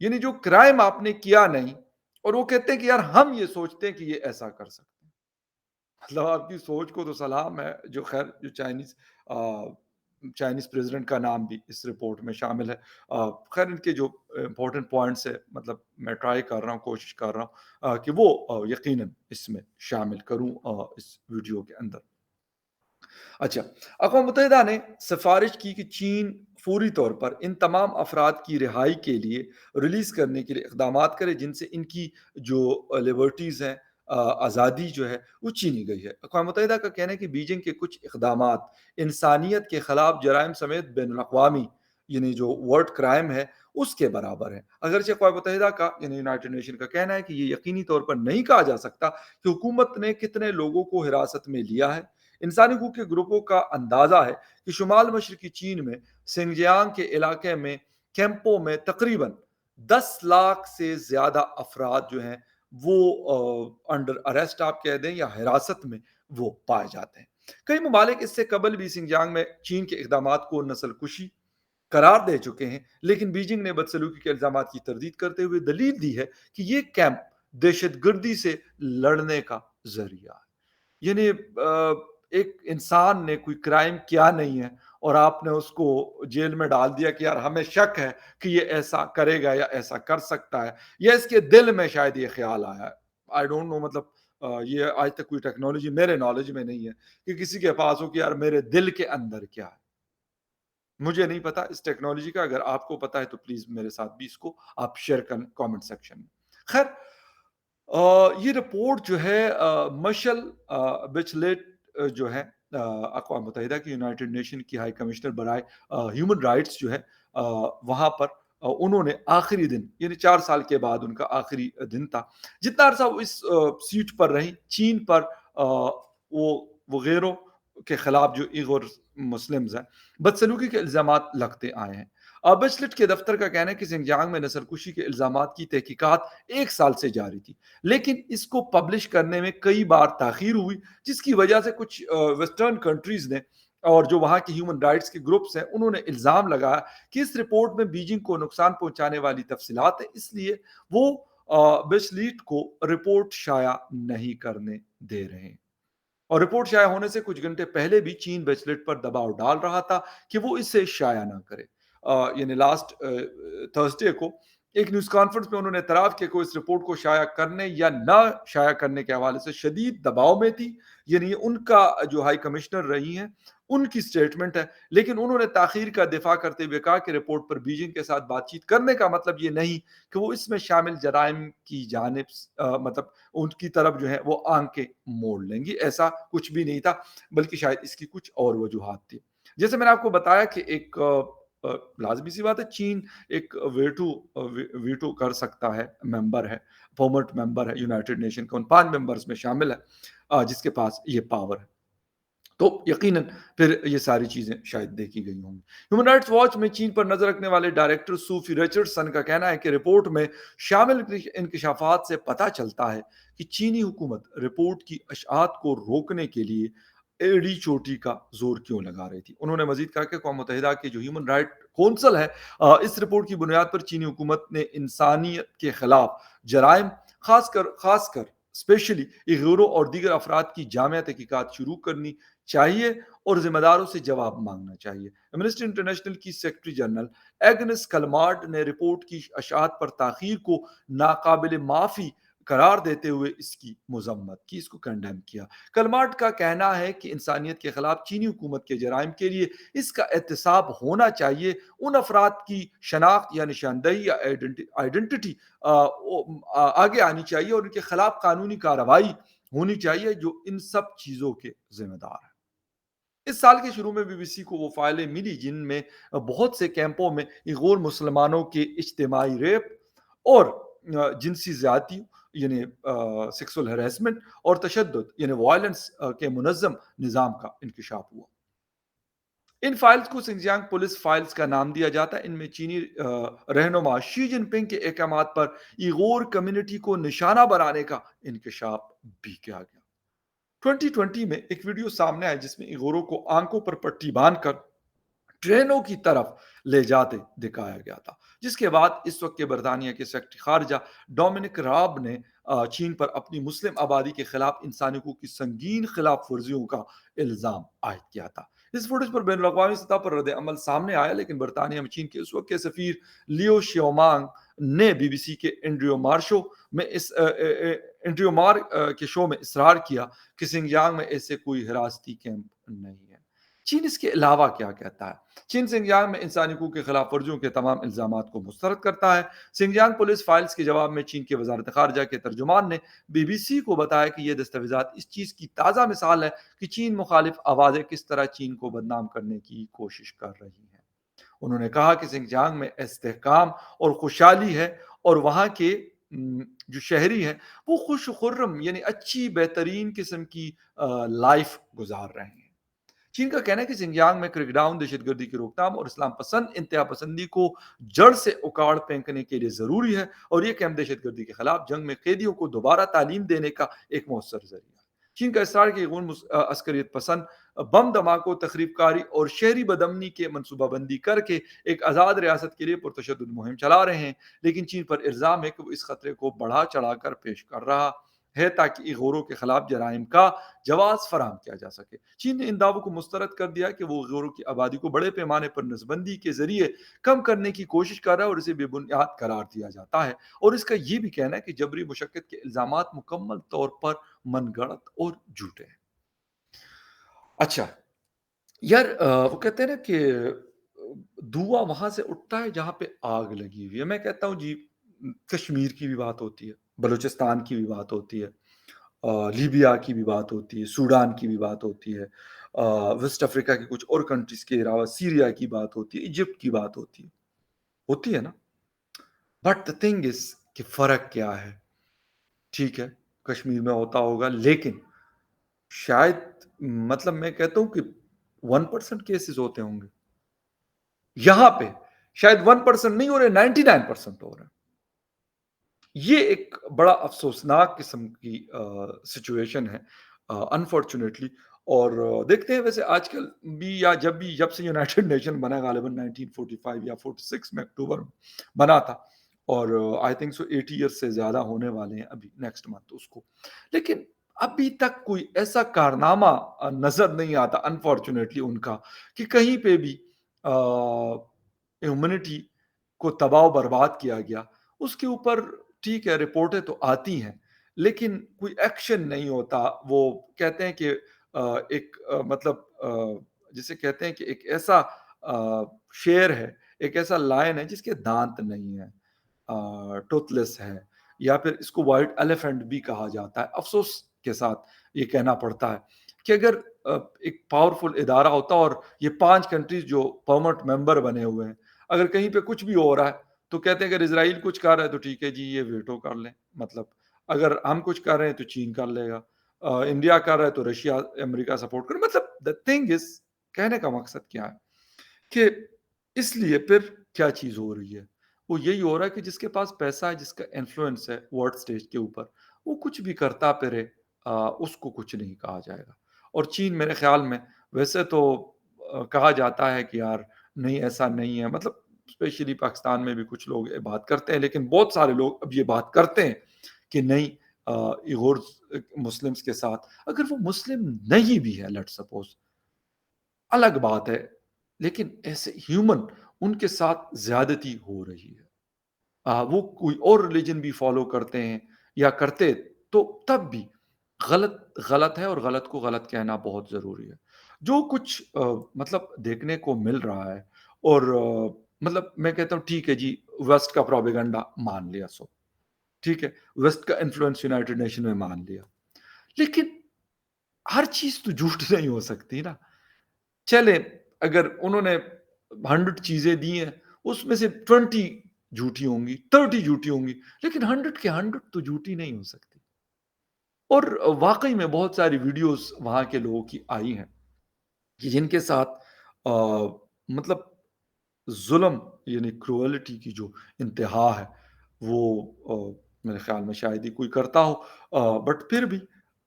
یعنی جو کرائم آپ نے کیا نہیں اور وہ کہتے ہیں کہ یار ہم یہ سوچتے ہیں کہ یہ ایسا کر سکتے ہیں. مطلب آپ کی سوچ کو تو سلام ہے. جو خیر جو چائنیز پریزیڈنٹ کا نام بھی اس رپورٹ میں شامل ہے. خیر ان کے جو امپورٹنٹ پوائنٹس ہے مطلب میں ٹرائی کر رہا ہوں کوشش کر رہا ہوں کہ وہ یقیناً اس میں شامل کروں اس ویڈیو کے اندر. اچھا، اقوام متحدہ نے سفارش کی کہ چین فوری طور پر ان تمام افراد کی رہائی کے لیے ریلیز کرنے کے لیے اقدامات کرے جن سے ان کی جو لبرٹیز ہیں آزادی جو ہے وہ چھینی گئی ہے. اقوام متحدہ کا کہنا ہے کہ بیجنگ کے کچھ اقدامات انسانیت کے خلاف جرائم سمیت بین الاقوامی یعنی جو ورلڈ کرائم ہے اس کے برابر ہے. اگرچہ اقوام متحدہ کا یعنی یونائٹڈ نیشن کا کہنا ہے کہ یہ یقینی طور پر نہیں کہا جا سکتا کہ حکومت نے کتنے لوگوں کو حراست میں لیا ہے. انسانی حقوق کے گروپوں کا اندازہ ہے کہ شمال مشرقی چین میں سنجیانگ کے علاقے میں کیمپوں میں تقریباً 10 لاکھ سے زیادہ افراد جو ہیں وہ انڈر اریسٹ آپ کہہ دیں یا حراست میں وہ پائے جاتے ہیں. کئی ممالک اس سے قبل بھی سنجیانگ میں چین کے اقدامات کو نسل کشی قرار دے چکے ہیں، لیکن بیجنگ نے بدسلوکی کے الزامات کی تردید کرتے ہوئے دلیل دی ہے کہ یہ کیمپ دہشت گردی سے لڑنے کا ذریعہ ہے. یعنی ایک انسان نے کوئی کرائم کیا نہیں ہے اور آپ نے اس کو جیل میں ڈال دیا کہ یار ہمیں شک ہے کہ یہ ایسا کرے گا یا ایسا کر سکتا ہے یا اس کے دل میں شاید یہ خیال آیا ہے. آئی ڈونٹ نو مطلب یہ آج تک کوئی ٹیکنالوجی میرے نالج میں نہیں ہے کہ کسی کے پاس ہو کہ یار میرے دل کے اندر کیا ہے. مجھے نہیں پتا اس ٹیکنالوجی کا. اگر آپ کو پتا ہے تو پلیز میرے ساتھ بھی اس کو آپ شیئر کریں کامنٹ سیکشن میں. خیر یہ رپورٹ جو ہے مشل بچلیٹ جو ہے اقوام متحدہ کی یونائٹڈ نیشن کی ہائی کمشنر برائے ہیومن رائٹس جو ہے وہاں پر انہوں نے آخری دن یعنی 4 سال کے بعد ان کا آخری دن تھا جتنا عرصہ وہ اس سیٹ پر رہی چین پر وہ غیروں کے خلاف جو ایغور مسلمز ہیں بدسلوکی کے الزامات لگتے آئے ہیں. بچلٹ کے دفتر کا کہنا ہے کہ زنجیانگ میں نسل کشی کے الزامات کی تحقیقات 1 سال سے جاری تھی لیکن اس کو پبلش کرنے میں کئی بار تاخیر ہوئی جس کی وجہ سے کچھ ویسٹرن کنٹریز نے اور جو وہاں کی ہیومن رائٹس کے گروپس ہیں انہوں نے الزام لگایا کہ اس رپورٹ میں بیجنگ کو نقصان پہنچانے والی تفصیلات ہیں اس لیے وہ بچلیٹ کو رپورٹ شائع نہیں کرنے دے رہے ہیں. اور رپورٹ شائع ہونے سے کچھ گھنٹے پہلے بھی چین بچلٹ پر دباؤ ڈال رہا تھا کہ وہ اسے شائع نہ کرے. یعنی لاسٹ تھرسڈے کو ایک نیوز کانفرنس میں انہوں نے اعتراف کیا کہ اس رپورٹ کو شائع کرنے یا نہ شائع کرنے کے حوالے سے شدید دباؤ میں تھی. یعنی ان کا جو ہائی کمشنر رہی ہیں ان کی سٹیٹمنٹ ہے لیکن انہوں نے تاخیر کا دفاع کرتے ہوئے کہا کہ رپورٹ پر بیجنگ کے ساتھ بات چیت کرنے کا مطلب یہ نہیں کہ وہ اس میں شامل جرائم کی جانب مطلب ان کی طرف جو ہے وہ آنکھیں موڑ لیں گی. ایسا کچھ بھی نہیں تھا بلکہ شاید اس کی کچھ اور وجوہات تھی. جیسے میں نے آپ کو بتایا کہ ایک لازمی سی بات ہے چین ایک ویٹو کر سکتا ہے ممبر ہے پرمننٹ ممبر ہے یونائٹڈ نیشن کا ان 5 ممبرز میں شامل ہے جس کے پاس یہ پاور ہے تو یقیناً پھر یہ ساری چیزیں شاید دیکھی گئی ہوں گی. ہیومن رائٹس واچ میں چین پر نظر رکھنے والے ڈائریکٹر سوفی رچرڈسن کا کہنا ہے کہ رپورٹ میں شامل انکشافات سے پتہ چلتا ہے کہ چینی حکومت رپورٹ کی اشاعت کو روکنے کے لیے ایڑی چوٹی کا زور کیوں لگا رہی تھی. انہوں نے مزید کہا کہ اقوام متحدہ کی جو ہیومن رائٹ کونسل ہے اس رپورٹ کی بنیاد پر چینی حکومت نے انسانیت کے خلاف جرائم خاص کر اسپیشلی ایغوروں اور دیگر افراد کی جامع تحقیقات شروع کرنی چاہیے اور ذمہ داروں سے جواب مانگنا چاہیے. امنسٹی انٹرنیشنل کی سیکرٹری جنرل ایگنس کلمارڈ نے رپورٹ کی اشاعت پر تاخیر کو ناقابل معافی قرار دیتے ہوئے اس کی مذمت کی اس کو کنڈیم کیا. کلمارڈ کا کہنا ہے کہ انسانیت کے خلاف چینی حکومت کے جرائم کے لیے اس کا احتساب ہونا چاہیے. ان افراد کی شناخت یا نشاندہی یا آئیڈینٹی آگے آنی چاہیے اور ان کے خلاف قانونی کارروائی ہونی چاہیے جو ان سب چیزوں کے ذمہ دار ہیں. اس سال کے شروع میں بی بی سی کو وہ فائلیں ملی جن میں بہت سے کیمپوں میں ایغور مسلمانوں کے اجتماعی ریپ اور جنسی زیادتی یعنی سیکسول ہیراسمنٹ اور تشدد یعنی وائلنس کے منظم نظام کا انکشاف ہوا. ان فائلز کو سنجیانگ پولیس فائلز کا نام دیا جاتا ہے. ان میں چینی رہنما شی جن پنگ کے احکامات پر ایغور کمیونٹی کو نشانہ بنانے کا انکشاف بھی کیا گیا. 2020 میں ایک ویڈیو سامنے آئی جس میں ایغوروں کو آنکھوں پر پٹی باندھ کر ٹرینوں کی طرف لے جاتے دکھایا گیا تھا. جس کے بعد اس وقت کے برطانیہ کے سیکرٹری خارجہ ڈومینک راب نے چین پر اپنی مسلم آبادی کے خلاف انسانی حقوق کی سنگین خلاف ورزیوں کا الزام عائد کیا تھا۔ اس فوٹیج پر بین الاقوامی سطح پر رد عمل سامنے آیا، لیکن برطانیہ میں چین کے اس وقت کے سفیر لیو شیومانگ نے بی بی سی کے انڈریو مار کے شو میں اصرار کیا کہ سنجیانگ میں ایسے کوئی حراستی کیمپ نہیں ہے۔ چین اس کے علاوہ کیا کہتا ہے؟ چین سنجیانگ میں انسانی حقوق کی خلاف ورزیوں کے تمام الزامات کو مسترد کرتا ہے۔ سنجیانگ پولیس فائلز کے جواب میں چین کے وزارت خارجہ کے ترجمان نے بی بی سی کو بتایا کہ یہ دستاویزات اس چیز کی تازہ مثال ہے کہ چین مخالف آوازیں کس طرح چین کو بدنام کرنے کی کوشش کر رہی ہیں۔ انہوں نے کہا کہ سنجیانگ میں استحکام اور خوشحالی ہے اور وہاں کے جو شہری ہیں وہ خوش و خرم، یعنی اچھی بہترین قسم کی لائف گزار رہے ہیں۔ چین کا کہنا ہے کہ سنجیانگ میں کریک ڈاؤن، دہشت گردی کی روک تھام اور اسلام پسند انتہا پسندی کو جڑ سے اکاڑ پھینکنے کے لیے ضروری ہے، اور یہ کیمپ دہشت گردی کے خلاف جنگ میں قیدیوں کو دوبارہ تعلیم دینے کا ایک مؤثر ذریعہ ہے۔ چین کا اصرار کہ عسکریت پسند بم دھماکوں، تخریب کاری اور شہری بدامنی کے منصوبہ بندی کر کے ایک آزاد ریاست کے لیے پرتشدد مہم چلا رہے ہیں، لیکن چین پر الزام ہے کہ وہ اس خطرے کو بڑھا چڑھا کر پیش کر رہا ہے تاکہ ایغوروں کے خلاف جرائم کا جواز فراہم کیا جا سکے۔ چین نے ان دعووں کو مسترد کر دیا کہ وہ ایغوروں کی آبادی کو بڑے پیمانے پر نسبندی کے ذریعے کم کرنے کی کوشش کر رہا ہے اور اسے بے بنیاد قرار دیا جاتا ہے، اور اس کا یہ بھی کہنا ہے کہ جبری مشقت کے الزامات مکمل طور پر من گھڑت اور جھوٹے ہیں۔ اچھا یار، وہ کہتے ہیں نا کہ دھواں وہاں سے اٹھتا ہے جہاں پہ آگ لگی ہوئی ہے۔ میں کہتا ہوں جی، کشمیر کی بھی بات ہوتی ہے، بلوچستان کی بھی بات ہوتی ہے، لیبیا کی بھی بات ہوتی ہے، سوڈان کی بھی بات ہوتی ہے، ویسٹ افریقہ کی کچھ اور کنٹریز کے علاوہ سیریا کی بات ہوتی ہے، ایجپٹ کی بات ہوتی ہے نا۔ بٹ دا تھنگ از کہ فرق کیا ہے؟ ٹھیک ہے، کشمیر میں ہوتا ہوگا، لیکن شاید مطلب میں کہتا ہوں کہ 1% کیسز ہوتے ہوں گے، یہاں پہ شاید 1% نہیں ہو رہے، 99% ہو رہے ہیں۔ یہ ایک بڑا افسوسناک قسم کی سچویشن ہے انفارچونیٹلی، اور دیکھتے ہیں ویسے آج کل بھی، یا جب سے یونائٹڈ نیشن بنا، غالباً 1945 یا 46 میں اکتوبر میں بنا تھا، اور آئی تھنک سو 80 ایئرس سے زیادہ ہونے والے ہیں ابھی نیکسٹ منتھ اس کو، لیکن ابھی تک کوئی ایسا کارنامہ نظر نہیں آتا انفارچونیٹلی ان کا کہ کہیں پہ بھی ہیومنٹی کو تباہ و برباد کیا گیا۔ اس کے اوپر ٹھیک ہے رپورٹیں تو آتی ہیں، لیکن کوئی ایکشن نہیں ہوتا۔ وہ کہتے ہیں کہ ایک مطلب جسے کہتے ہیں کہ ایک ایسا شیر ہے، ایک ایسا لائن ہے جس کے دانت نہیں ہیں، ٹوتھ لیس ہے، یا پھر اس کو وائٹ ایلیفینٹ بھی کہا جاتا ہے۔ افسوس کے ساتھ یہ کہنا پڑتا ہے کہ اگر ایک پاورفل ادارہ ہوتا، اور یہ 5 کنٹریز جو پرماننٹ ممبر بنے ہوئے ہیں، اگر کہیں پہ کچھ بھی ہو رہا ہے تو کہتے ہیں اگر اسرائیل کچھ کر رہا ہے تو ٹھیک ہے جی یہ ویٹو کر لیں، مطلب اگر ہم کچھ کر رہے ہیں تو چین کر لے گا، انڈیا کر رہا ہے تو رشیا امریکہ سپورٹ کرے۔ مطلب دا تھنگ از، کہنے کا مقصد کیا ہے کہ اس لیے پھر کیا چیز ہو رہی ہے؟ وہ یہی ہو رہا ہے کہ جس کے پاس پیسہ ہے، جس کا انفلوئنس ہے ورلڈ سٹیج کے اوپر، وہ کچھ بھی کرتا پھرے، اس کو کچھ نہیں کہا جائے گا۔ اور چین میرے خیال میں ویسے تو کہا جاتا ہے کہ یار نہیں ایسا نہیں ہے، مطلب اسپیشلی پاکستان میں بھی کچھ لوگ یہ بات کرتے ہیں، لیکن بہت سارے لوگ اب یہ بات کرتے ہیں کہ نہیں، ایغور مسلمس کے ساتھ، اگر وہ مسلم نہیں بھی ہے لیٹ سپوز، الگ بات ہے، لیکن ایسے ہیومن ان کے ساتھ زیادتی ہو رہی ہے۔ وہ کوئی اور ریلیجن بھی فالو کرتے ہیں یا کرتے، تو تب بھی غلط غلط ہے، اور غلط کو غلط کہنا بہت ضروری ہے۔ جو کچھ مطلب دیکھنے کو مل رہا ہے، اور مطلب میں کہتا ہوں ٹھیک ہے جی، ویسٹ کا پروپیگنڈا مان لیا، سو ٹھیک ہے، ویسٹ کا انفلوئنس یونائٹڈ نیشن میں مان لیا، لیکن ہر چیز تو جھوٹ نہیں ہو سکتی نا۔ چلے اگر انہوں نے 100 چیزیں دی ہیں، اس میں سے 20 جھوٹی ہوں گی، 30 جھوٹی ہوں گی، لیکن 100 کے 100 تو جھوٹی نہیں ہو سکتی۔ اور واقعی میں بہت ساری ویڈیوز وہاں کے لوگوں کی آئی ہیں کہ جن کے ساتھ مطلب ظلم، یعنی کروئلٹی کی جو انتہا ہے، وہ میرے خیال میں شاید ہی کوئی کرتا ہو، بٹ پھر بھی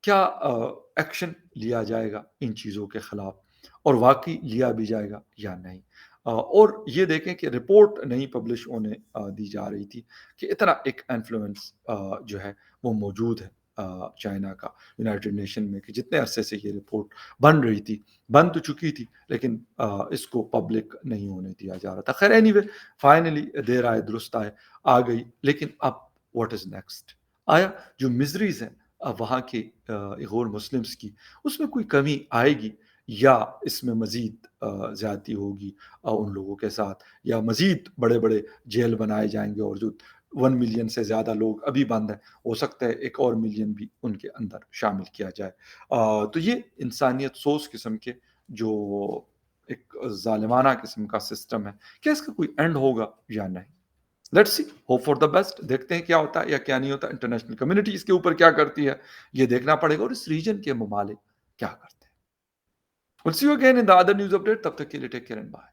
کیا ایکشن لیا جائے گا ان چیزوں کے خلاف، اور واقعی لیا بھی جائے گا یا نہیں؟ اور یہ دیکھیں کہ رپورٹ نہیں پبلش ہونے دی جا رہی تھی کہ اتنا ایک انفلوئنس جو ہے وہ موجود ہے چائنا کا یونائٹڈ نیشن میں، کہ جتنے عرصے سے یہ رپورٹ بن رہی تھی، بن تو چکی تھی لیکن اس کو پبلک نہیں ہونے دیا جا رہا تھا. خیر اینی وے فائنلی دیر آئے درست آئے، آ گئی. لیکن اب واٹ از نیکسٹ؟ آیا جو مزریز ہیں وہاں کے ایغور مسلمس کی، اس میں کوئی کمی آئے گی، یا اس میں مزید زیادتی ہوگی ان لوگوں کے ساتھ، یا مزید بڑے بڑے جیل بنائے جائیں گے، اور جو 1 ملین سے زیادہ لوگ ابھی بند ہیں، ہو سکتا ہے ایک اور ملین بھی ان کے اندر شامل کیا جائے. تو یہ انسانیت سوز قسم کے جو ایک ظالمانہ قسم کا سسٹم ہے، کیا اس کا کوئی اینڈ ہوگا یا نہیں؟ Let's see, hope for the best. دیکھتے ہیں کیا ہوتا ہے یا کیا نہیں ہوتا. انٹرنیشنل کمیونٹی اس کے اوپر کیا کرتی ہے یہ دیکھنا پڑے گا، اور اس ریجن کے ممالک کیا کرتے ہیں. We'll see you again in the other news update. تب تک کے لیے ٹیک کیئر اینڈ بائے.